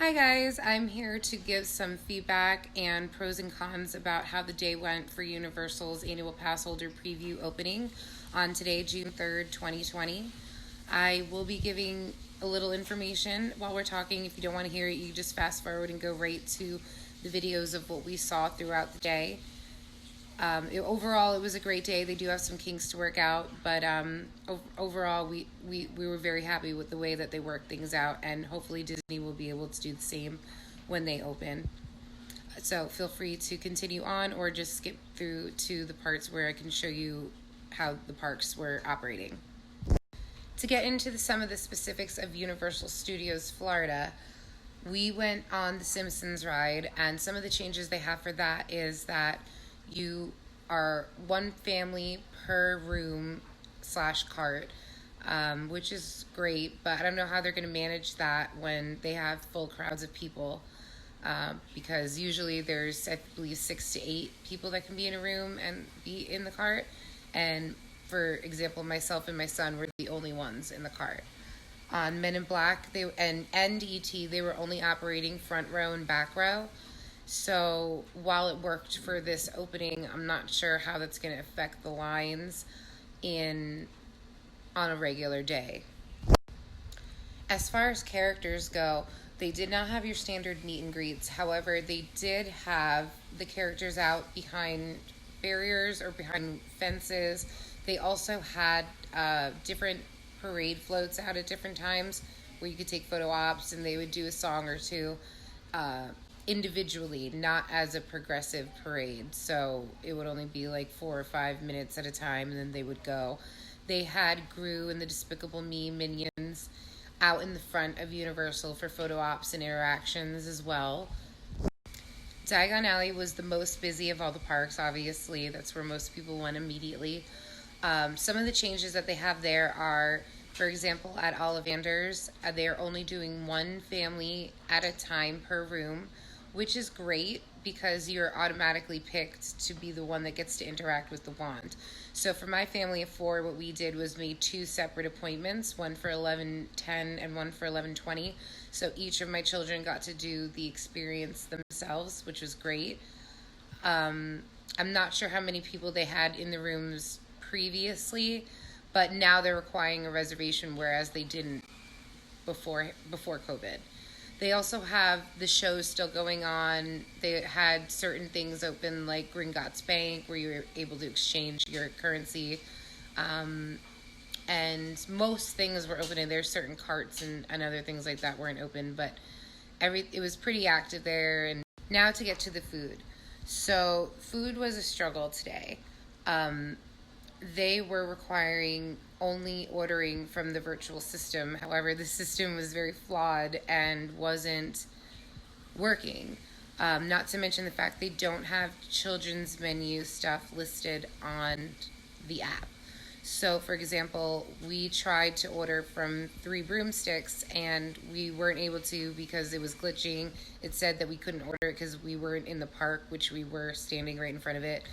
Hi guys, I'm here to give some feedback and pros and cons about how the day went for Universal's annual pass holder preview opening on today, June 3rd, 2020. I will be giving a little information while we're talking. If you don't want to hear it, you just fast forward and go right to the videos of what we saw throughout the day. Overall, it was a great day. They do have some kinks to work out, but overall, we were very happy with the way that they worked things out, and hopefully Disney will be able to do the same when they open. So feel free to continue on or just skip through to the parts where I can show you how the parks were operating. To get into some of the specifics of Universal Studios Florida, we went on the Simpsons ride, and some of the changes they have for that is that you are one family per room / cart, which is great, but I don't know how they're going to manage that when they have full crowds of people, because usually there's, I believe, 6 to 8 people that can be in a room and be in the cart, and for example, myself and my son were the only ones in the cart. On Men in Black and ET, they were only operating front row and back row. So while it worked for this opening, I'm not sure how that's going to affect the lines on a regular day. As far as characters go, they did not have your standard meet and greets. However, they did have the characters out behind barriers or behind fences. They also had different parade floats out at different times where you could take photo ops, and they would do a song or two individually, not as a progressive parade. So it would only be like 4 or 5 minutes at a time, and then they would go. They had Gru and the Despicable Me minions out in the front of Universal for photo ops and interactions as well. Saigon Alley was the most busy of all the parks, obviously. That's where most people went immediately. Some of the changes that they have there are, for example, at Ollivander's, they're only doing one family at a time per room, which is great because you're automatically picked to be the one that gets to interact with the wand. So for my family of 4, what we did was made 2 separate appointments, one for 11:10 and one for 11:20. So each of my children got to do the experience themselves, which was great. I'm not sure how many people they had in the rooms previously, but now they're requiring a reservation, whereas they didn't before COVID. They also have the shows still going on. They had certain things open like Gringotts Bank where you were able to exchange your currency. And most things were open, and there's certain carts and other things like that weren't open, but it was pretty active there. And now to get to the food. So food was a struggle today. They were requiring only ordering from the virtual system. However, the system was very flawed and wasn't working. Not to mention the fact they don't have children's menu stuff listed on the app. So, for example, we tried to order from 3 broomsticks and we weren't able to because it was glitching. It said that we couldn't order it because we weren't in the park, which we were standing right in front of it.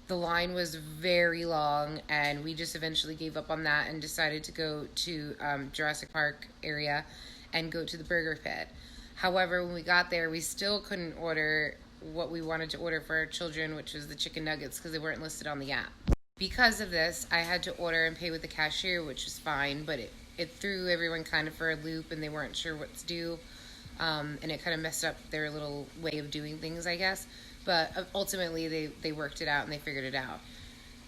The line was very long, and we just eventually gave up on that and decided to go to Jurassic Park area and go to the burger pit. However, when we got there, we still couldn't order what we wanted to order for our children, which was the chicken nuggets, because they weren't listed on the app. Because of this, I had to order and pay with the cashier, which was fine, but it threw everyone kind of for a loop, and they weren't sure what to do, and it kind of messed up their little way of doing things, I guess. But ultimately, they worked it out and they figured it out.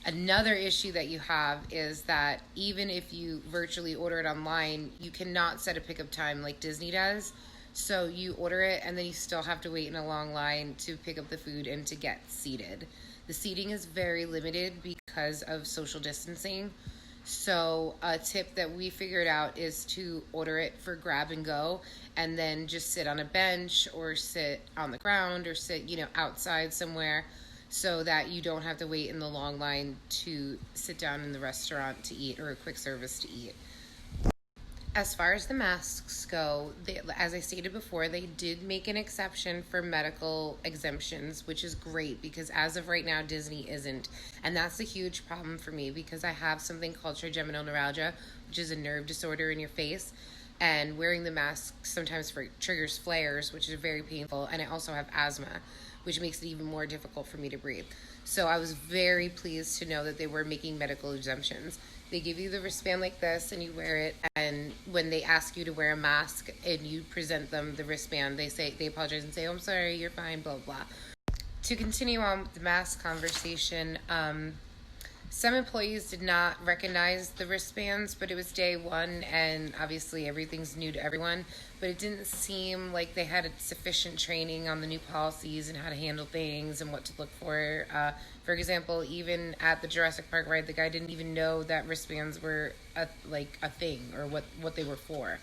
Another issue that you have is that even if you virtually order it online, you cannot set a pickup time like Disney does. So you order it and then you still have to wait in a long line to pick up the food and to get seated. The seating is very limited because of social distancing. So a tip that we figured out is to order it for grab and go, and then just sit on a bench or sit on the ground or sit, outside somewhere, so that you don't have to wait in the long line to sit down in the restaurant to eat or a quick service to eat. As far as the masks go, as I stated before, they did make an exception for medical exemptions, which is great because as of right now, Disney isn't. And that's a huge problem for me because I have something called trigeminal neuralgia, which is a nerve disorder in your face. and wearing the mask sometimes triggers flares, which is very painful, and I also have asthma, which makes it even more difficult for me to breathe. So I was very pleased to know that they were making medical exemptions. They give you the wristband like this and you wear it, and when they ask you to wear a mask and you present them the wristband, they apologize and say, "Oh, I'm sorry, you're fine, blah blah." To continue on with the mask conversation, some employees did not recognize the wristbands, but it was day one, and obviously everything's new to everyone. But it didn't seem like they had sufficient training on the new policies and how to handle things and what to look for. For example, even at the Jurassic Park ride, the guy didn't even know that wristbands were a thing or what they were for.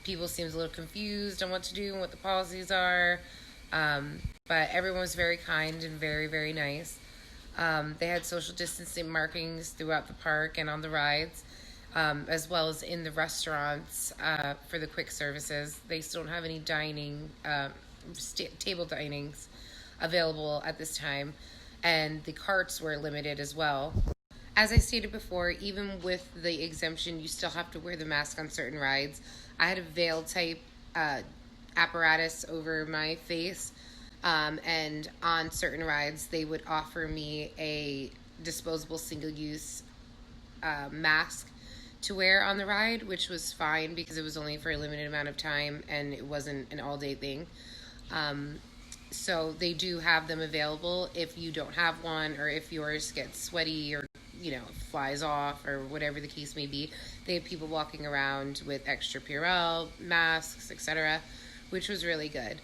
People seemed a little confused on what to do and what the policies are, but everyone was very kind and very, very nice. They had social distancing markings throughout the park and on the rides, as well as in the restaurants for the quick services. They still don't have any dining, table dinings available at this time, and the carts were limited as well. As I stated before, even with the exemption, you still have to wear the mask on certain rides. I had a veil type apparatus over my face. And on certain rides, they would offer me a disposable single-use mask to wear on the ride, which was fine because it was only for a limited amount of time and it wasn't an all-day thing. So they do have them available if you don't have one, or if yours gets sweaty or flies off or whatever the case may be. They have people walking around with extra Purell masks, etc., which was really good.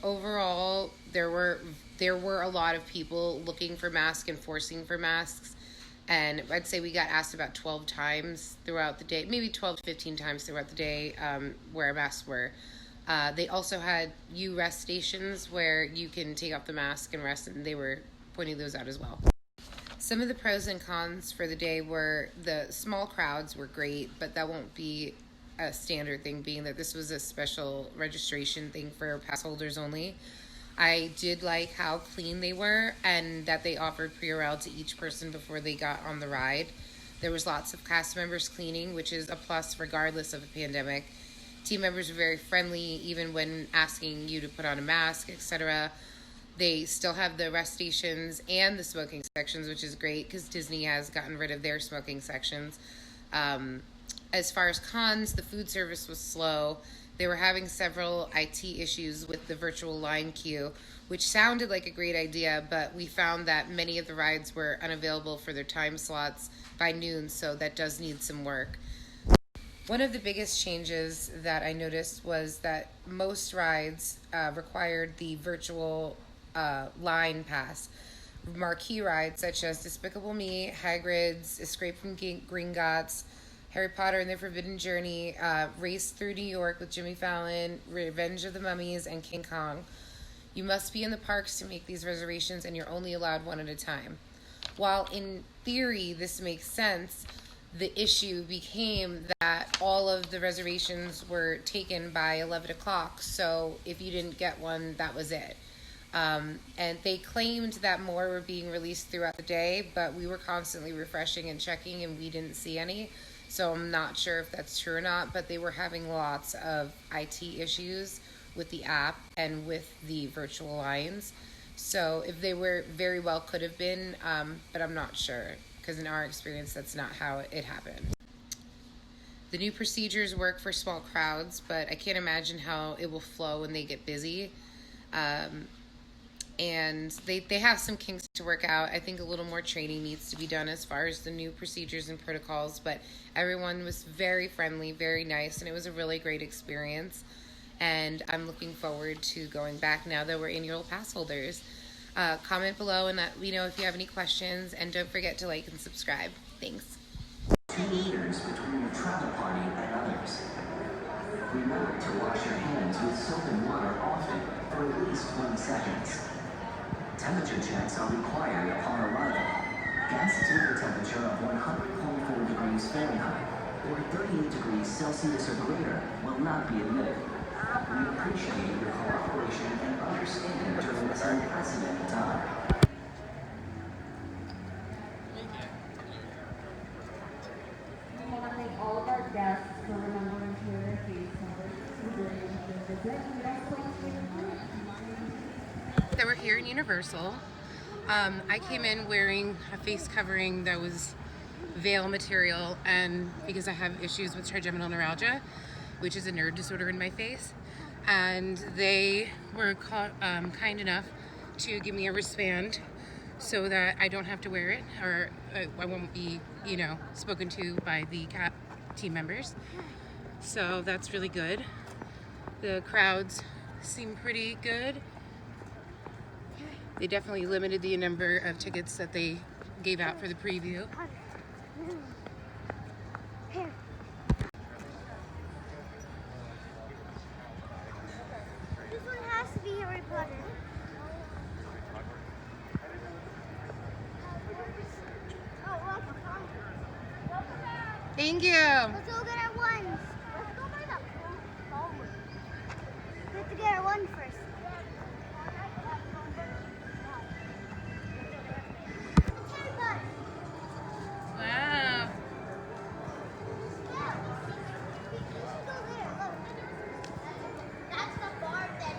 Overall, there were a lot of people looking for masks and forcing for masks, and I'd say we got asked about 12 times throughout the day, maybe 12 to 15 times throughout the day, where masks were. They also had rest stations where you can take off the mask and rest, and they were pointing those out as well. Some of the pros and cons for the day were the small crowds were great, but that won't be a standard thing, being that this was a special registration thing for pass holders only. I did like how clean they were and that they offered Purell to each person before they got on the ride. There was lots of cast members cleaning, which is a plus regardless of a pandemic. Team members were very friendly, even when asking you to put on a mask, etc. They still have the rest stations and the smoking sections, which is great because Disney has gotten rid of their smoking sections. As far as cons, the food service was slow. They were having several IT issues with the virtual line queue, which sounded like a great idea, but we found that many of the rides were unavailable for their time slots by noon, so that does need some work. One of the biggest changes that I noticed was that most rides required the virtual line pass. Marquee rides such as Despicable Me, Hagrads, Escape from Gringotts, Harry Potter and the Forbidden Journey, Race Through New York with Jimmy Fallon, Revenge of the Mummies, and King Kong. You must be in the parks to make these reservations, and you're only allowed one at a time. While in theory this makes sense, the issue became that all of the reservations were taken by 11 o'clock, so if you didn't get one, that was it. And they claimed that more were being released throughout the day, but we were constantly refreshing and checking, and we didn't see any. So I'm not sure if that's true or not, but they were having lots of IT issues with the app and with the virtual lines. So if they were, very well could have been, but I'm not sure, because in our experience, that's not how it happened. The new procedures work for small crowds, but I can't imagine how it will flow when they get busy. And they have some kinks to work out. I think a little more training needs to be done as far as the new procedures and protocols, but everyone was very friendly, very nice, and it was a really great experience. And I'm looking forward to going back now that we're annual pass holders. Comment below and let me know if you have any questions, and don't forget to like and subscribe. Thanks. 2 meters between your travel party and others. Remember to wash your hands with soap and water often for at least 20 seconds. Temperature checks are required upon arrival. Guests with a temperature of 100.4 degrees Fahrenheit or 38 degrees Celsius or greater will not be admitted. We appreciate your cooperation and understanding during this unprecedented time. We want to thank all of our guests That we're here in Universal. I came in wearing a face covering that was veil material, and because I have issues with trigeminal neuralgia, which is a nerve disorder in my face, and they were kind enough to give me a wristband so that I don't have to wear it, or I won't be, spoken to by the CAP team members. So that's really good. The crowds seem pretty good. They definitely limited the number of tickets that they gave out for the preview. This one has to be Harry Potter. Thank you. Let's go get our ones. Let's go by the phone. We have to get our one first. Wow. That's the bar that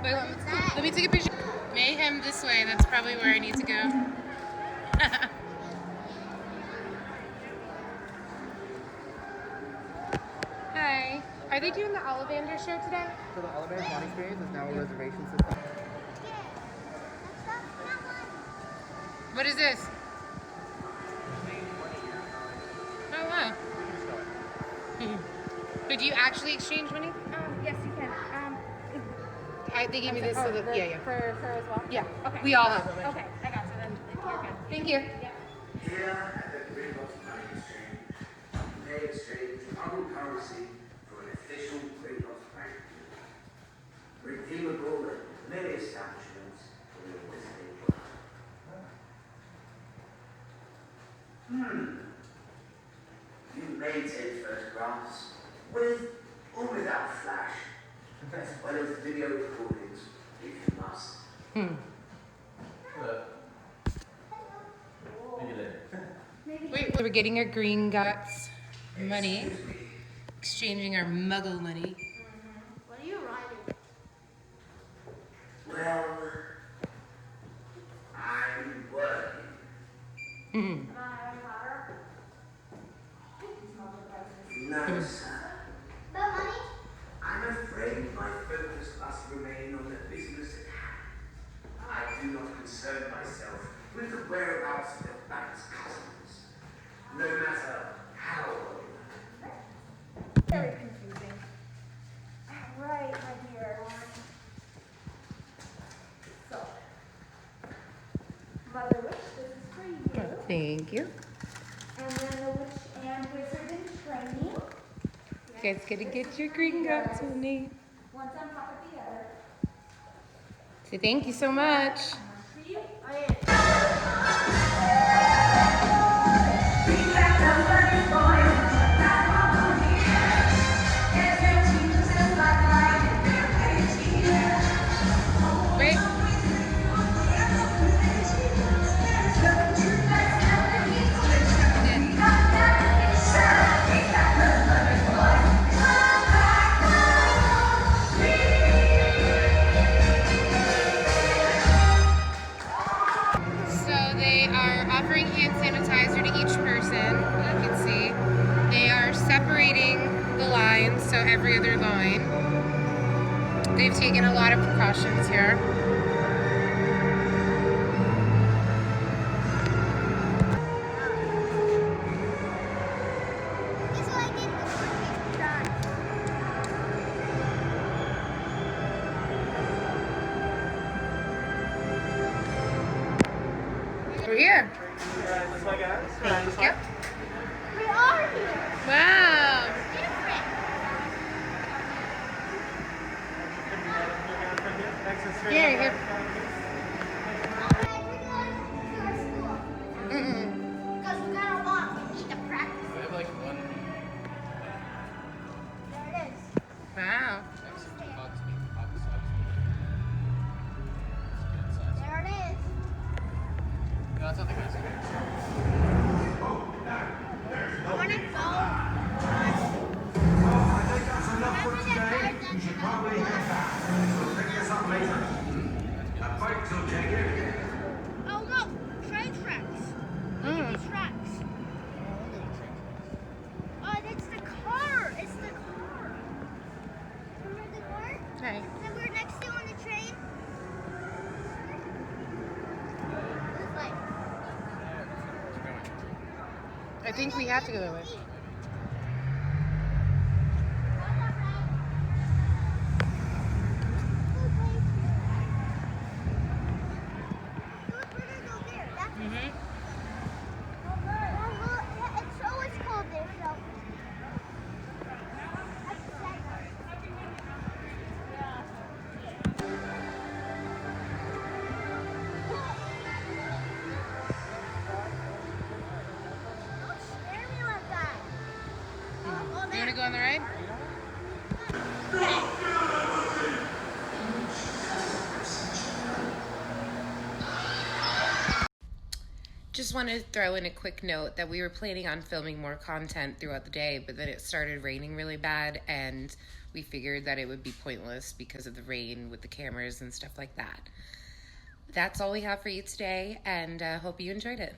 Wait, let me take a picture. Mayhem this way. That's probably where I need to go. Hi. Are they doing the Ollivander show today? So the Ollivander Lawn Experience is now a reservation system. What is this? Oh, wow. Could you actually exchange money? Yes, you can. They gave me this so that, yeah. For her as well? Yeah, Okay. we all have. Okay, I got you then. You're good. Thank you. Yeah. Here at the Gringotts Money Exchange, you may exchange foreign currency for an official Gringotts bank. Redeemable at many establishments for your visiting club. You may take photographs with or without flash, as well as video recordings if you must. Wait, we're getting our Gringotts money, exchanging our Muggle money. What are you riding? Well, I'm working. No, sir. The money? I'm afraid my focus must remain on the business at hand. I do not concern myself with the whereabouts of the bank's customers, no matter how old. Very confusing. Right, my dear. So, Mother Witch, this is for you. Thank you. And then the Witch and Wizard in Training. You guys gonna get your Gringotts money. One's on top of the other. So thank you so much. For you. Wait. So they are offering hand sanitizer to each person. You can see they are separating the lines, so every other line. They've taken a lot of precautions here. This is what I did before we done. We're here. Yep. We are here. Wow. Different. Here, here. Okay, we're going to our school. Because we're going to walk. We need to practice. I have like one. There it is. Wow. probably head back. So pick us up later. That bike's okay. Oh no, train tracks. Look at these tracks. Oh, that's the car. It's the car. Remember the car? Okay. That we're next to on the train? It's like, I think we have to go that way. Mm-hmm. It's always cold there, so. Don't scare me like that. Do you want to go on the ride? Just want to throw in a quick note that we were planning on filming more content throughout the day, but then it started raining really bad, and we figured that it would be pointless because of the rain with the cameras and stuff like that. That's all we have for you today, and hope you enjoyed it.